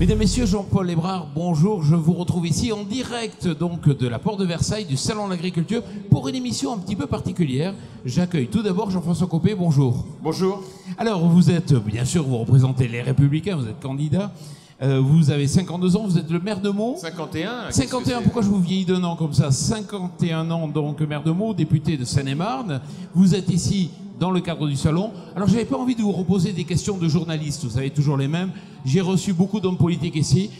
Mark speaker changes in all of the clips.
Speaker 1: Mesdames, Messieurs, Jean-Paul Hébrard, bonjour. Je vous retrouve ici en direct donc de la Porte de Versailles, du Salon de l'Agriculture, pour une émission un petit peu particulière. J'accueille tout d'abord Jean-François Copé, bonjour.
Speaker 2: Bonjour.
Speaker 1: Alors, vous êtes, bien sûr, vous représentez les Républicains, vous êtes candidat. Vous avez 52 ans, vous êtes le maire de Meaux.
Speaker 2: 51.
Speaker 1: 51, pourquoi je vous vieillis d'un an comme ça? 51 ans, donc maire de Meaux, député de Seine-et-Marne. Vous êtes ici dans le cadre du salon. Alors, j'avais pas envie de vous reposer des questions de journalistes, vous savez, toujours les mêmes. J'ai reçu beaucoup d'hommes politiques ici.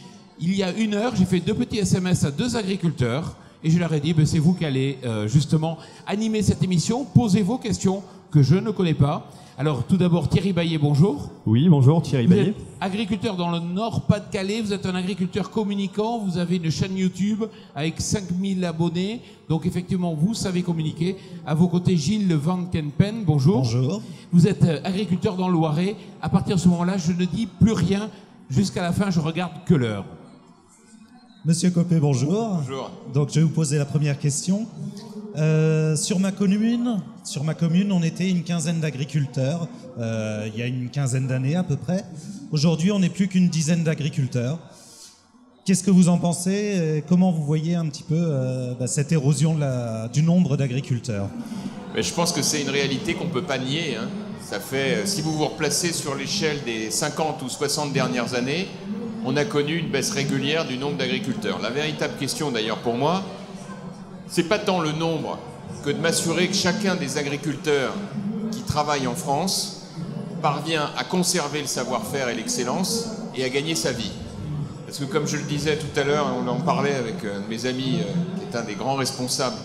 Speaker 1: Il y a une heure, j'ai fait 2 petits SMS à 2 agriculteurs et je leur ai dit, c'est vous qui allez justement animer cette émission. Posez vos questions que je ne connais pas. Alors, tout d'abord, Thierry Baillet, bonjour.
Speaker 3: Oui, bonjour, Thierry Baillet.
Speaker 1: Vous êtes agriculteur dans le Nord-Pas-de-Calais, vous êtes un agriculteur communicant, vous avez une chaîne YouTube avec 5000 abonnés, donc effectivement, vous savez communiquer. À vos côtés, Gilles Van Kempen, bonjour.
Speaker 4: Bonjour.
Speaker 1: Vous êtes agriculteur dans le Loiret. À partir de ce moment-là, je ne dis plus rien. Jusqu'à la fin, je regarde que l'heure.
Speaker 4: Monsieur Copé, bonjour.
Speaker 2: Bonjour.
Speaker 4: Donc, je vais vous poser la première question. Sur ma commune, on était une quinzaine d'agriculteurs, il y a une quinzaine d'années à peu près. Aujourd'hui, on n'est plus qu'une dizaine d'agriculteurs. Qu'est-ce que vous en pensez? Comment vous voyez un petit peu cette érosion du nombre d'agriculteurs?
Speaker 2: Je pense que c'est une réalité qu'on ne peut pas nier. Ça fait, si vous vous replacez sur l'échelle des 50 ou 60 dernières années, on a connu une baisse régulière du nombre d'agriculteurs. La véritable question d'ailleurs pour moi, c'est pas tant le nombre que de m'assurer que chacun des agriculteurs qui travaillent en France parvient à conserver le savoir-faire et l'excellence et à gagner sa vie. Parce que comme je le disais tout à l'heure, on en parlait avec un de mes amis qui est un des grands responsables,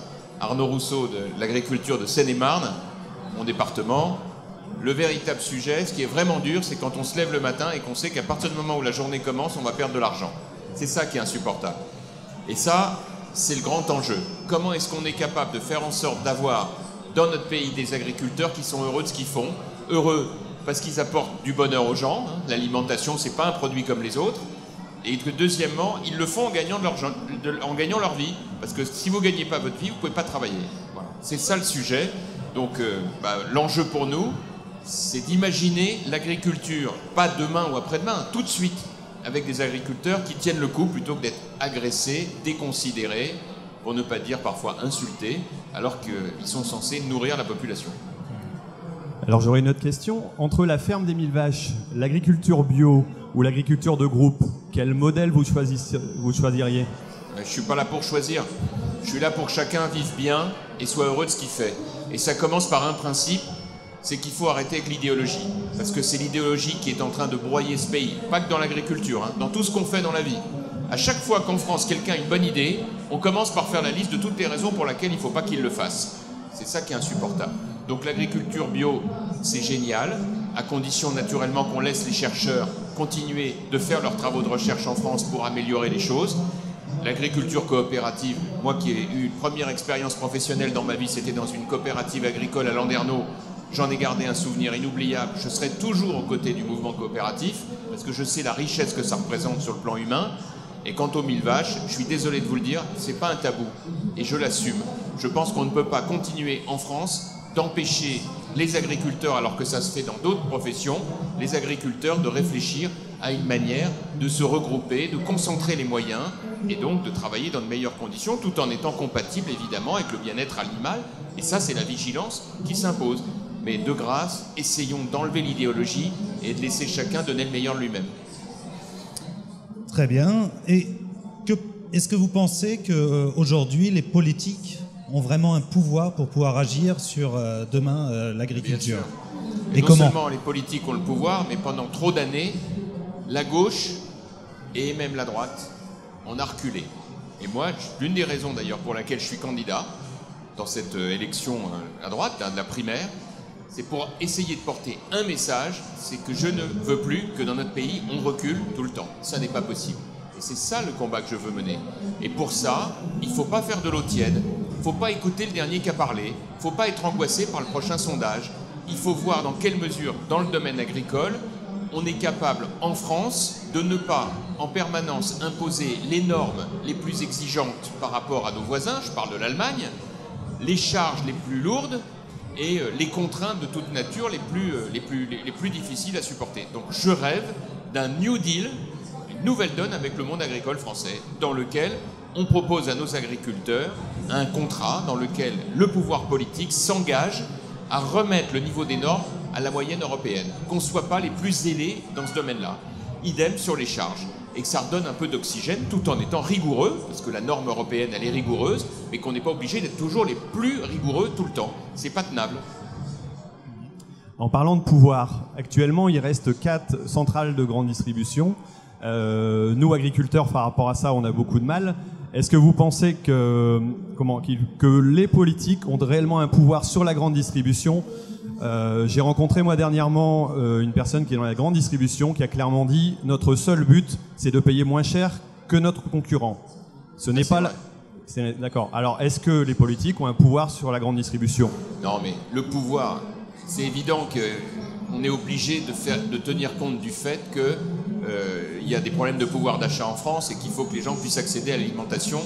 Speaker 2: Arnaud Rousseau, de l'agriculture de Seine-et-Marne, mon département. Le véritable sujet, ce qui est vraiment dur, c'est quand on se lève le matin et qu'on sait qu'à partir du moment où la journée commence, on va perdre de l'argent. C'est ça qui est insupportable. Et ça, c'est le grand enjeu. Comment est-ce qu'on est capable de faire en sorte d'avoir dans notre pays des agriculteurs qui sont heureux de ce qu'ils font, heureux parce qu'ils apportent du bonheur aux gens, l'alimentation c'est pas un produit comme les autres, et que deuxièmement, ils le font en gagnant leur vie, parce que si vous gagnez pas votre vie, vous pouvez pas travailler. Voilà. C'est ça le sujet. Donc l'enjeu pour nous, c'est d'imaginer l'agriculture, pas demain ou après-demain, tout de suite, avec des agriculteurs qui tiennent le coup plutôt que d'être agressés, déconsidérés, pour ne pas dire parfois insultés, alors qu'ils sont censés nourrir la population.
Speaker 3: Alors j'aurais une autre question. Entre la ferme des 1000 vaches, l'agriculture bio ou l'agriculture de groupe, quel modèle vous choisiriez?
Speaker 2: Je ne suis pas là pour choisir. Je suis là pour que chacun vive bien et soit heureux de ce qu'il fait. Et ça commence par un principe, c'est qu'il faut arrêter avec l'idéologie. Parce que c'est l'idéologie qui est en train de broyer ce pays. Pas que dans l'agriculture, dans tout ce qu'on fait dans la vie. À chaque fois qu'en France, quelqu'un a une bonne idée, on commence par faire la liste de toutes les raisons pour lesquelles il ne faut pas qu'il le fasse. C'est ça qui est insupportable. Donc l'agriculture bio, c'est génial, à condition naturellement qu'on laisse les chercheurs continuer de faire leurs travaux de recherche en France pour améliorer les choses. L'agriculture coopérative, moi qui ai eu une première expérience professionnelle dans ma vie, c'était dans une coopérative agricole à Landerneau. J'en ai gardé un souvenir inoubliable. Je serai toujours aux côtés du mouvement coopératif parce que je sais la richesse que ça représente sur le plan humain. Et quant aux 1000 vaches, je suis désolé de vous le dire, c'est pas un tabou. Et je l'assume. Je pense qu'on ne peut pas continuer en France d'empêcher les agriculteurs, alors que ça se fait dans d'autres professions, les agriculteurs de réfléchir à une manière de se regrouper, de concentrer les moyens et donc de travailler dans de meilleures conditions tout en étant compatible évidemment avec le bien-être animal. Et ça, c'est la vigilance qui s'impose. Mais de grâce, essayons d'enlever l'idéologie et de laisser chacun donner le meilleur de lui-même.
Speaker 4: Très bien. Et est-ce que vous pensez qu'aujourd'hui, les politiques ont vraiment un pouvoir pour pouvoir agir sur demain l'agriculture?
Speaker 2: Et non comment seulement les politiques ont le pouvoir, mais pendant trop d'années, la gauche et même la droite en a reculé. Et moi, l'une des raisons d'ailleurs pour laquelle je suis candidat dans cette élection à droite, de la primaire, c'est pour essayer de porter un message, c'est que je ne veux plus que dans notre pays, on recule tout le temps. Ça n'est pas possible. Et c'est ça le combat que je veux mener. Et pour ça, il ne faut pas faire de l'eau tiède, il ne faut pas écouter le dernier qui a parlé, il ne faut pas être angoissé par le prochain sondage. Il faut voir dans quelle mesure, dans le domaine agricole, on est capable, en France, de ne pas, en permanence, imposer les normes les plus exigeantes par rapport à nos voisins, je parle de l'Allemagne, les charges les plus lourdes, et les contraintes de toute nature les plus difficiles à supporter. Donc je rêve d'un New Deal, une une nouvelle donne avec le monde agricole français, dans lequel on propose à nos agriculteurs un contrat dans lequel le pouvoir politique s'engage à remettre le niveau des normes à la moyenne européenne, qu'on ne soit pas les plus zélés dans ce domaine-là. Idem sur les charges, et que ça redonne un peu d'oxygène tout en étant rigoureux, parce que la norme européenne elle est rigoureuse, mais qu'on n'est pas obligé d'être toujours les plus rigoureux tout le temps. C'est pas tenable.
Speaker 3: En parlant de pouvoir, actuellement il reste 4 centrales de grande distribution. Nous agriculteurs par rapport à ça on a beaucoup de mal. Est-ce que vous pensez que les politiques ont réellement un pouvoir sur la grande distribution? J'ai rencontré moi dernièrement une personne qui est dans la grande distribution qui a clairement dit notre seul but c'est de payer moins cher que notre concurrent. Ce n'est pas D'accord. Alors est-ce que les politiques ont un pouvoir sur la grande distribution?
Speaker 2: Non mais le pouvoir, c'est évident qu'on est obligé de tenir compte du fait qu'il y a des problèmes de pouvoir d'achat en France et qu'il faut que les gens puissent accéder à l'alimentation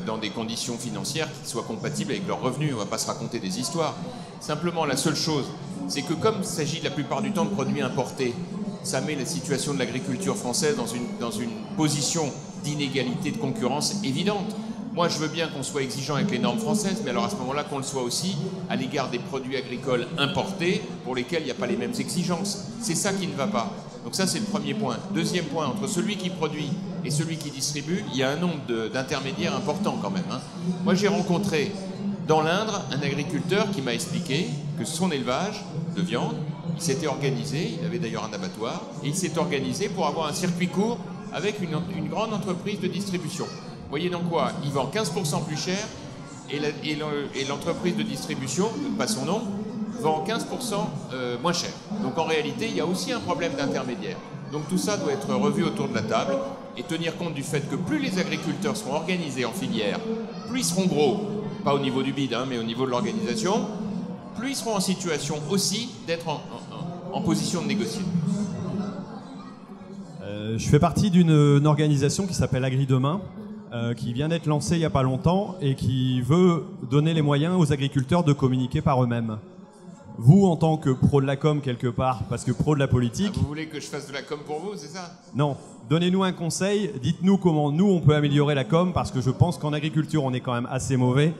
Speaker 2: dans des conditions financières qui soient compatibles avec leurs revenus. On ne va pas se raconter des histoires. Simplement, la seule chose, c'est que comme il s'agit la plupart du temps de produits importés, ça met la situation de l'agriculture française dans une position d'inégalité de concurrence évidente. Moi, je veux bien qu'on soit exigeant avec les normes françaises, mais alors à ce moment-là, qu'on le soit aussi à l'égard des produits agricoles importés pour lesquels il n'y a pas les mêmes exigences. C'est ça qui ne va pas. Donc ça, c'est le premier point. Deuxième point, entre celui qui produit et celui qui distribue, il y a un nombre d'intermédiaires importants quand même. Moi, j'ai rencontré dans l'Indre un agriculteur qui m'a expliqué que son élevage de viande, il s'était organisé, il avait d'ailleurs un abattoir, et il s'est organisé pour avoir un circuit court avec une grande entreprise de distribution. Vous voyez donc quoi? Il vend 15% plus cher et l'entreprise de distribution, pas son nom, vend 15% moins cher. Donc en réalité, il y a aussi un problème d'intermédiaire. Donc tout ça doit être revu autour de la table et tenir compte du fait que plus les agriculteurs seront organisés en filière, plus ils seront gros, pas au niveau du bid, mais au niveau de l'organisation, plus ils seront en situation aussi d'être en position de négocier.
Speaker 3: Je fais partie d'une organisation qui s'appelle Agri Demain, qui vient d'être lancée il n'y a pas longtemps et qui veut donner les moyens aux agriculteurs de communiquer par eux-mêmes. Vous, en tant que pro de la com quelque part, parce que pro de la politique...
Speaker 2: vous voulez que je fasse de la com pour vous, c'est ça?
Speaker 3: Non. Donnez-nous un conseil, dites-nous comment nous on peut améliorer la com, parce que je pense qu'en agriculture on est quand même assez mauvais.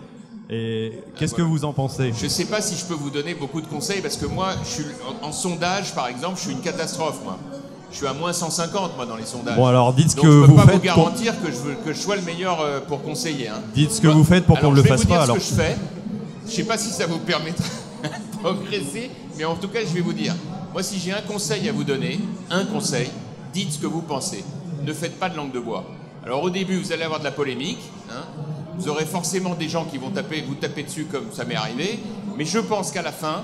Speaker 3: Et qu'est-ce que vous en pensez?
Speaker 2: Je ne sais pas si je peux vous donner beaucoup de conseils, parce que moi, en sondage par exemple, je suis une catastrophe moi. Je suis à moins 150 moi dans les sondages.
Speaker 3: Bon alors dites ce que
Speaker 2: vous faites.
Speaker 3: Donc je peux
Speaker 2: pas vous garantir que je sois le meilleur pour conseiller.
Speaker 3: Dites ce que vous faites pour qu'on ne le fasse pas alors.
Speaker 2: Je vais vous dire ce que je fais. Je ne sais pas si ça vous permettra de progresser, mais en tout cas je vais vous dire. Moi si j'ai un conseil à vous donner, dites ce que vous pensez. Ne faites pas de langue de bois. Alors au début vous allez avoir de la polémique. Vous aurez forcément des gens qui vont vous taper dessus comme ça m'est arrivé. Mais je pense qu'à la fin,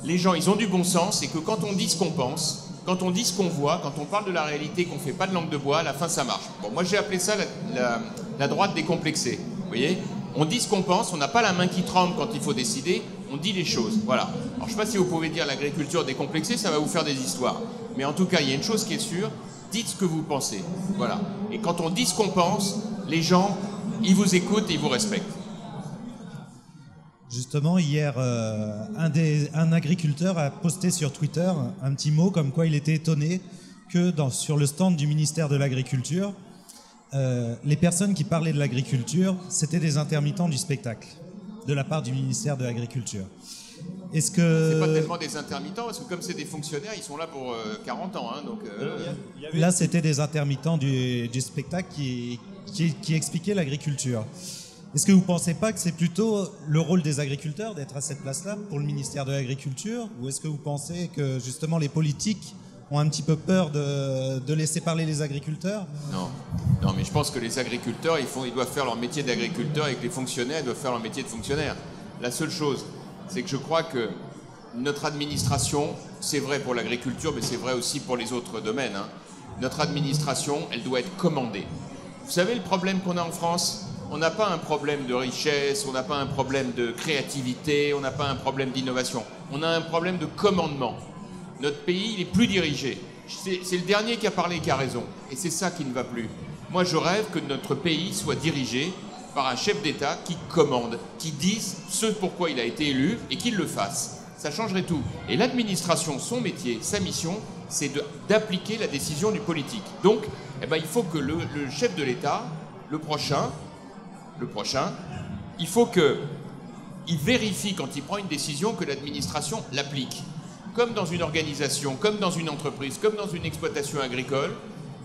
Speaker 2: les gens ils ont du bon sens et que quand on dit ce qu'on pense, quand on dit ce qu'on voit, quand on parle de la réalité, qu'on ne fait pas de langue de bois, à la fin ça marche. Bon, moi j'ai appelé ça la droite décomplexée. Vous voyez? On dit ce qu'on pense, on n'a pas la main qui tremble quand il faut décider, on dit les choses. Voilà. Alors je ne sais pas si vous pouvez dire l'agriculture décomplexée, ça va vous faire des histoires. Mais en tout cas, il y a une chose qui est sûre, dites ce que vous pensez. Voilà. Et quand on dit ce qu'on pense, les gens, ils vous écoutent et ils vous respectent.
Speaker 4: Justement, hier, un agriculteur a posté sur Twitter un petit mot comme quoi il était étonné que sur le stand du ministère de l'Agriculture, les personnes qui parlaient de l'agriculture, c'était des intermittents du spectacle, de la part du ministère de l'Agriculture. Est-ce que...
Speaker 2: C'est pas tellement des intermittents, parce que comme c'est des fonctionnaires, ils sont là pour 40 ans. Donc,
Speaker 4: Là, c'était des intermittents du spectacle qui expliquaient l'agriculture. Est-ce que vous ne pensez pas que c'est plutôt le rôle des agriculteurs d'être à cette place-là pour le ministère de l'Agriculture? Ou est-ce que vous pensez que justement les politiques ont un petit peu peur de laisser parler les agriculteurs?
Speaker 2: Non, mais je pense que les agriculteurs, ils doivent faire leur métier d'agriculteur et que les fonctionnaires doivent faire leur métier de fonctionnaire. La seule chose, c'est que je crois que notre administration, c'est vrai pour l'agriculture, mais c'est vrai aussi pour les autres domaines. Notre administration, elle doit être commandée. Vous savez le problème qu'on a en France? On n'a pas un problème de richesse, on n'a pas un problème de créativité, on n'a pas un problème d'innovation. On a un problème de commandement. Notre pays, il est plus dirigé. C'est le dernier qui a parlé qui a raison. Et c'est ça qui ne va plus. Moi, je rêve que notre pays soit dirigé par un chef d'État qui commande, qui dise ce pourquoi il a été élu et qu'il le fasse. Ça changerait tout. Et l'administration, son métier, sa mission, c'est d'appliquer la décision du politique. Donc, Eh ben, il faut que le chef de l'État, le prochain, il faut qu'il vérifie quand il prend une décision que l'administration l'applique. Comme dans une organisation, comme dans une entreprise, comme dans une exploitation agricole,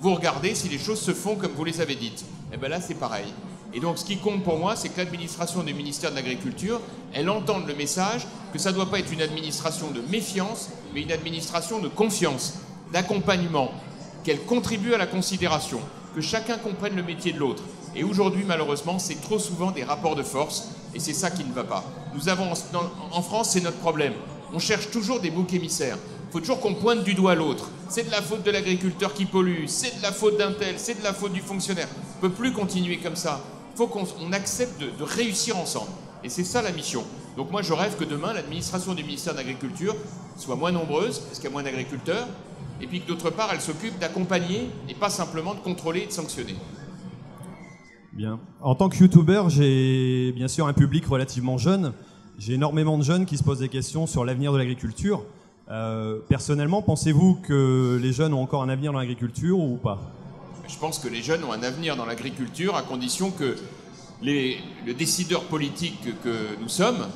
Speaker 2: vous regardez si les choses se font comme vous les avez dites. Et bien là, c'est pareil. Et donc, ce qui compte pour moi, c'est que l'administration du ministère de l'Agriculture, elle entende le message que ça ne doit pas être une administration de méfiance, mais une administration de confiance, d'accompagnement, qu'elle contribue à la considération, que chacun comprenne le métier de l'autre. Et aujourd'hui, malheureusement, c'est trop souvent des rapports de force, et c'est ça qui ne va pas. Nous avons, en France, c'est notre problème. On cherche toujours des boucs émissaires. Il faut toujours qu'on pointe du doigt l'autre. C'est de la faute de l'agriculteur qui pollue, c'est de la faute d'un tel, c'est de la faute du fonctionnaire. On ne peut plus continuer comme ça. Il faut qu'on accepte de réussir ensemble. Et c'est ça la mission. Donc moi, je rêve que demain, l'administration du ministère de l'Agriculture soit moins nombreuse, parce qu'il y a moins d'agriculteurs, et puis que d'autre part, elle s'occupe d'accompagner et pas simplement de contrôler et de sanctionner.
Speaker 3: Bien. En tant que youtubeur, j'ai bien sûr un public relativement jeune. J'ai énormément de jeunes qui se posent des questions sur l'avenir de l'agriculture. Personnellement, pensez-vous que les jeunes ont encore un avenir dans l'agriculture ou pas?
Speaker 2: Je pense que les jeunes ont un avenir dans l'agriculture à condition que le décideur politique que nous sommes,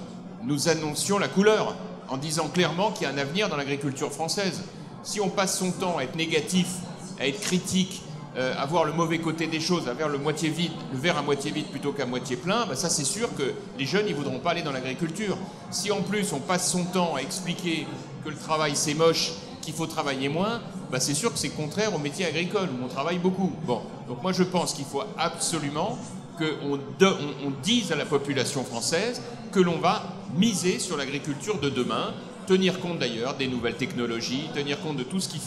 Speaker 2: nous annoncions la couleur en disant clairement qu'il y a un avenir dans l'agriculture française. Si on passe son temps à être négatif, à être critique, à voir le mauvais côté des choses, à voir le verre à moitié vide plutôt qu'à moitié plein, ça c'est sûr que les jeunes ils voudront pas aller dans l'agriculture. Si en plus on passe son temps à expliquer que le travail c'est moche, qu'il faut travailler moins, c'est sûr que c'est contraire au métier agricole où on travaille beaucoup. Bon, donc moi je pense qu'il faut absolument qu'on dise à la population française que l'on va miser sur l'agriculture de demain, tenir compte d'ailleurs des nouvelles technologies, tenir compte de tout ce qui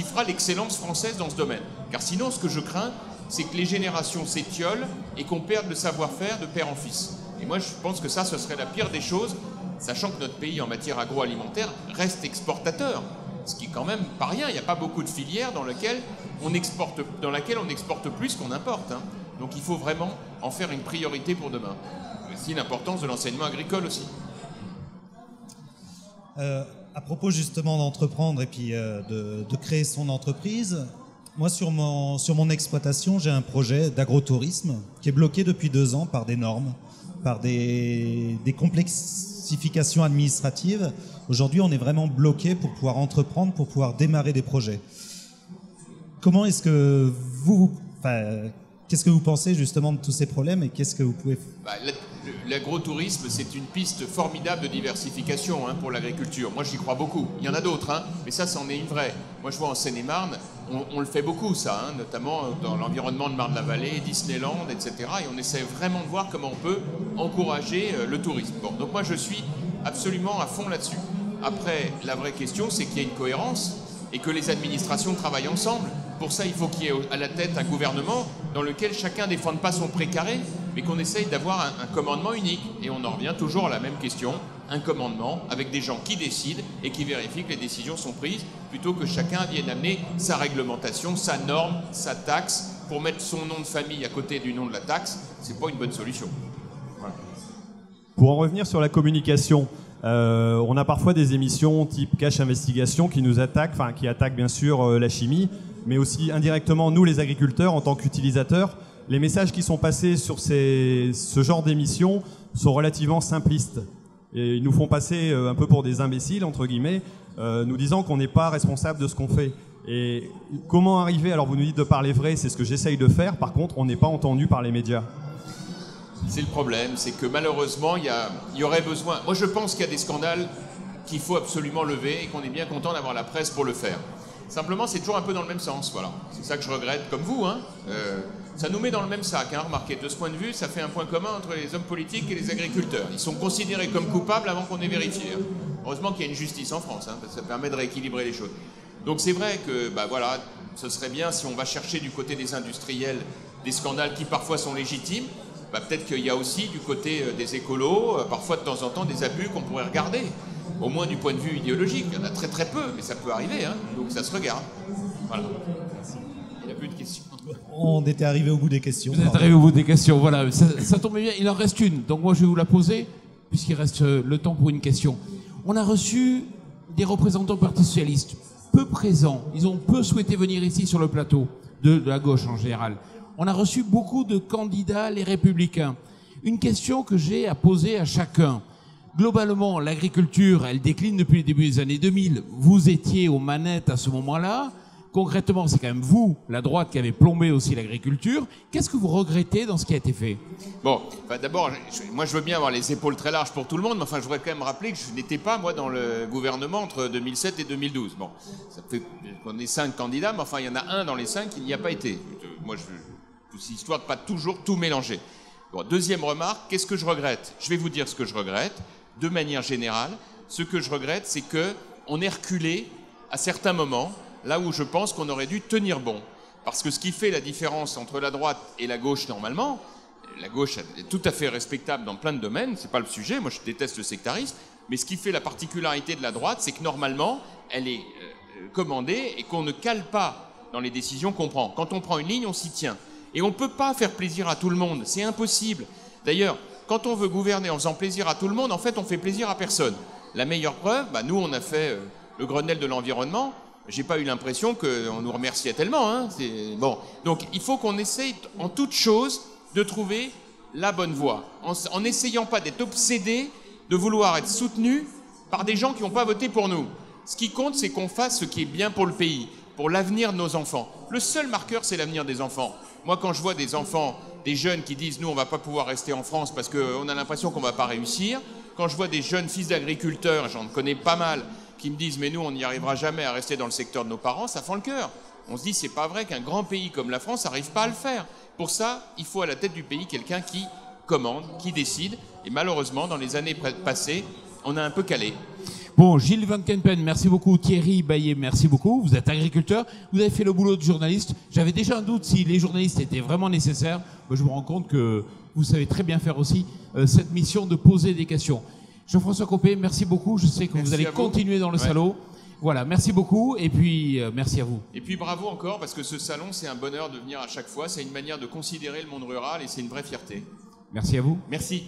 Speaker 2: fera l'excellence française dans ce domaine. Car sinon, ce que je crains, c'est que les générations s'étiolent et qu'on perde le savoir-faire de père en fils. Et moi, je pense que ça, ce serait la pire des choses, sachant que notre pays, en matière agroalimentaire, reste exportateur. Ce qui est quand même pas rien. Il n'y a pas beaucoup de filières dans laquelle on exporte plus qu'on importe. Donc il faut vraiment en faire une priorité pour demain. C'est l'importance de l'enseignement agricole aussi.
Speaker 4: À propos justement d'entreprendre et puis de créer son entreprise, moi sur mon exploitation, j'ai un projet d'agrotourisme qui est bloqué depuis 2 ans par des normes, par des complexifications administratives. Aujourd'hui, on est vraiment bloqué pour pouvoir entreprendre, pour pouvoir démarrer des projets. Comment est-ce que qu'est-ce que vous pensez justement de tous ces problèmes et qu'est-ce que vous pouvez...
Speaker 2: L'agrotourisme, c'est une piste formidable de diversification pour l'agriculture. Moi, j'y crois beaucoup. Il y en a d'autres, mais ça, c'en est une vraie. Moi, je vois en Seine-et-Marne, on le fait beaucoup, ça, notamment dans l'environnement de Marne-la-Vallée, Disneyland, etc. Et on essaie vraiment de voir comment on peut encourager le tourisme. Bon, donc moi, je suis absolument à fond là-dessus. Après, la vraie question, c'est qu'il y ait une cohérence et que les administrations travaillent ensemble. Pour ça, il faut qu'il y ait à la tête un gouvernement dans lequel chacun ne défende pas son précaré, mais qu'on essaye d'avoir un commandement unique. Et on en revient toujours à la même question, un commandement avec des gens qui décident et qui vérifient que les décisions sont prises, plutôt que chacun vienne amener sa réglementation, sa norme, sa taxe. Pour mettre son nom de famille à côté du nom de la taxe, c'est pas une bonne solution. Voilà.
Speaker 3: Pour en revenir sur la communication, on a parfois des émissions type Cash Investigation qui nous attaquent, qui attaquent bien sûr la chimie, mais aussi indirectement nous les agriculteurs en tant qu'utilisateurs. Les messages qui sont passés sur ce genre d'émissions sont relativement simplistes. Et ils nous font passer un peu pour des imbéciles, entre guillemets, nous disant qu'on n'est pas responsable de ce qu'on fait. Et comment arriver, alors vous nous dites de parler vrai, c'est ce que j'essaye de faire, par contre on n'est pas entendu par les médias.
Speaker 2: C'est le problème, c'est que malheureusement, il y aurait besoin... Moi, je pense qu'il y a des scandales qu'il faut absolument lever et qu'on est bien content d'avoir la presse pour le faire. Simplement, c'est toujours un peu dans le même sens, voilà. C'est ça que je regrette, comme vous, ça nous met dans le même sac, remarquez. De ce point de vue, ça fait un point commun entre les hommes politiques et les agriculteurs. Ils sont considérés comme coupables avant qu'on ait vérifié. Heureusement qu'il y a une justice en France, parce que ça permet de rééquilibrer les choses. Donc c'est vrai que, ce serait bien si on va chercher du côté des industriels des scandales qui parfois sont légitimes. Peut-être qu'il y a aussi du côté des écolos, parfois de temps en temps, des abus qu'on pourrait regarder. Au moins du point de vue idéologique. Il y en a très très peu, mais ça peut arriver, donc ça se regarde. Voilà. Il n'y a plus de questions.
Speaker 4: On était arrivé au bout des questions.
Speaker 1: Vous êtes arrivé au bout des questions, voilà. Ça tombe bien, il en reste une. Donc moi je vais vous la poser, puisqu'il reste le temps pour une question. On a reçu des représentants du Parti Socialiste, peu présents. Ils ont peu souhaité venir ici sur le plateau. de la gauche en général. On a reçu beaucoup de candidats, les Républicains. Une question que j'ai à poser à chacun. Globalement, l'agriculture, elle décline depuis le début des années 2000. Vous étiez aux manettes à ce moment-là. Concrètement, c'est quand même vous, la droite, qui avez plombé aussi l'agriculture. Qu'est-ce que vous regrettez dans ce qui a été fait?
Speaker 2: Bon, d'abord, moi je veux bien avoir les épaules très larges pour tout le monde, mais enfin je voudrais quand même rappeler que je n'étais pas, moi, dans le gouvernement entre 2007 et 2012. Bon, ça fait qu'on est 5 candidats, mais enfin il y en a un dans les 5 qui n'y a pas été. Moi, c'est histoire de pas toujours tout mélanger. Bon, deuxième remarque, qu'est-ce que je regrette? Je vais vous dire ce que je regrette. De manière générale, ce que je regrette, c'est qu'on est reculé à certains moments, là où je pense qu'on aurait dû tenir bon. Parce que ce qui fait la différence entre la droite et la gauche normalement, la gauche est tout à fait respectable dans plein de domaines, c'est pas le sujet, moi je déteste le sectarisme, mais ce qui fait la particularité de la droite, c'est que normalement, elle est commandée et qu'on ne cale pas dans les décisions qu'on prend. Quand on prend une ligne, on s'y tient. Et on ne peut pas faire plaisir à tout le monde, c'est impossible. D'ailleurs, quand on veut gouverner en faisant plaisir à tout le monde, en fait, on fait plaisir à personne. La meilleure preuve, nous, on a fait le Grenelle de l'environnement. J'ai pas eu l'impression qu'on nous remerciait tellement. Hein. Bon. Donc, il faut qu'on essaye, en toute chose, de trouver la bonne voie. En n'essayant pas d'être obsédé, de vouloir être soutenu par des gens qui n'ont pas voté pour nous. Ce qui compte, c'est qu'on fasse ce qui est bien pour le pays, pour l'avenir de nos enfants. Le seul marqueur, c'est l'avenir des enfants. Moi, quand je vois des enfants, des jeunes qui disent « nous, on ne va pas pouvoir rester en France parce qu'on a l'impression qu'on ne va pas réussir », quand je vois des jeunes fils d'agriculteurs, j'en connais pas mal, qui me disent « mais nous, on n'y arrivera jamais à rester dans le secteur de nos parents », ça fend le cœur. On se dit « c'est pas vrai qu'un grand pays comme la France n'arrive pas à le faire ». Pour ça, il faut à la tête du pays quelqu'un qui commande, qui décide. Et malheureusement, dans les années passées, on a un peu calé.
Speaker 1: Bon, Gilles Van Kempen, merci beaucoup. Thierry Baillet, merci beaucoup. Vous êtes agriculteur, vous avez fait le boulot de journaliste. J'avais déjà un doute si les journalistes étaient vraiment nécessaires. Moi, je me rends compte que vous savez très bien faire aussi cette mission de poser des questions. Jean-François Copé, merci beaucoup. Je sais que vous allez continuer dans le salon. Voilà, merci beaucoup et puis merci à vous.
Speaker 2: Et puis bravo encore parce que ce salon, c'est un bonheur de venir à chaque fois. C'est une manière de considérer le monde rural et c'est une vraie fierté.
Speaker 1: Merci à vous.
Speaker 2: Merci.